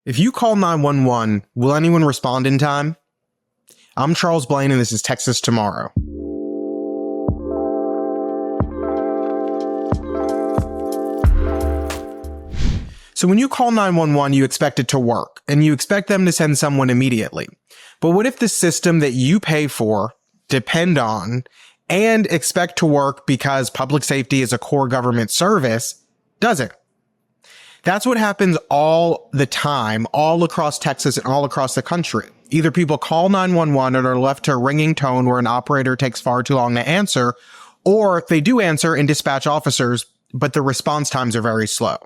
If you call 911, will anyone respond in time? I'm Charles Blaine, and this is Texas Tomorrow. So when you call 911, you expect it to work, and you expect them to send someone immediately. But what if the system that you pay for, depend on, and expect to work because public safety is a core government service, doesn't? That's what happens all the time, all across Texas and all across the country. Either people call 911 and are left to a ringing tone where an operator takes far too long to answer, or they do answer and dispatch officers, but the response times are very slow.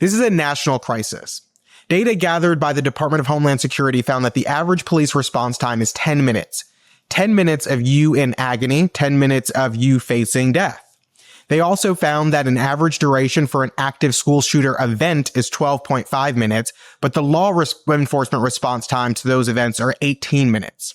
This is a national crisis. Data gathered by the Department of Homeland Security found that the average police response time is 10 minutes. 10 minutes of you in agony, 10 minutes of you facing death. They also found that an average duration for an active school shooter event is 12.5 minutes, but the law enforcement response time to those events are 18 minutes.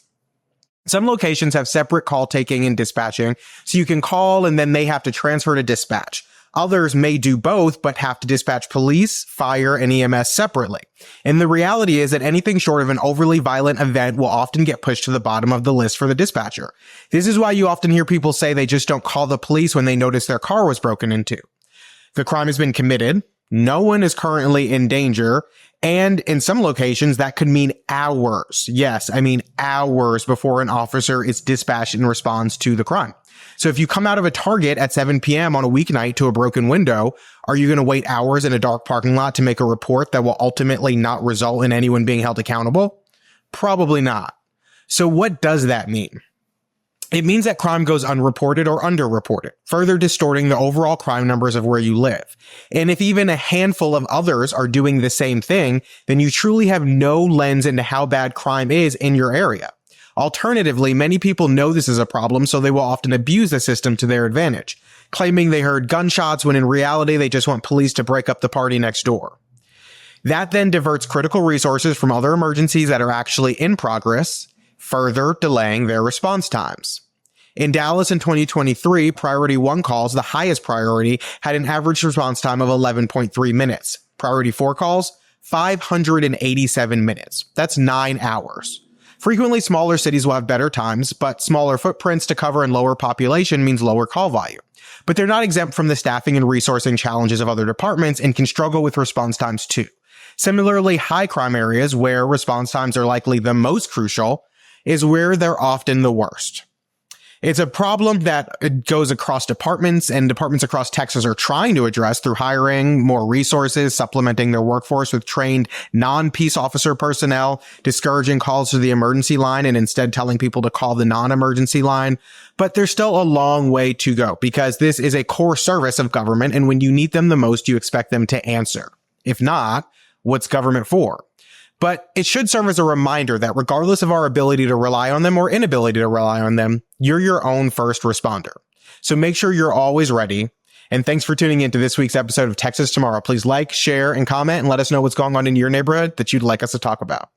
Some locations have separate call taking and dispatching, so you can call and then they have to transfer to dispatch. Others may do both, but have to dispatch police, fire, and EMS separately. And the reality is that anything short of an overly violent event will often get pushed to the bottom of the list for the dispatcher. This is why you often hear people say they just don't call the police when they notice their car was broken into. The crime has been committed, no one is currently in danger, and in some locations that could mean hours. Yes, I mean hours before an officer is dispatched in response to the crime. So if you come out of a Target at 7 p.m. on a weeknight to a broken window, are you going to wait hours in a dark parking lot to make a report that will ultimately not result in anyone being held accountable? Probably not. So what does that mean? It means that crime goes unreported or underreported, further distorting the overall crime numbers of where you live. And if even a handful of others are doing the same thing, then you truly have no lens into how bad crime is in your area. Alternatively, many people know this is a problem, so they will often abuse the system to their advantage, claiming they heard gunshots when in reality they just want police to break up the party next door. That then diverts critical resources from other emergencies that are actually in progress, further delaying their response times. In Dallas in 2023, Priority 1 calls, the highest priority, had an average response time of 11.3 minutes. Priority 4 calls, 587 minutes. That's 9 hours. Frequently, smaller cities will have better times, but smaller footprints to cover and lower population means lower call volume. But they're not exempt from the staffing and resourcing challenges of other departments and can struggle with response times too. Similarly, high crime areas where response times are likely the most crucial is where they're often the worst. It's a problem that goes across departments, and departments across Texas are trying to address through hiring more resources, supplementing their workforce with trained non-peace officer personnel, discouraging calls to the emergency line, and instead telling people to call the non-emergency line. But there's still a long way to go because this is a core service of government, and when you need them the most, you expect them to answer. If not, what's government for? But it should serve as a reminder that regardless of our ability to rely on them or inability to rely on them, you're your own first responder. So make sure you're always ready. And thanks for tuning in to this week's episode of Texas Tomorrow. Please like, share, and comment, and let us know what's going on in your neighborhood that you'd like us to talk about.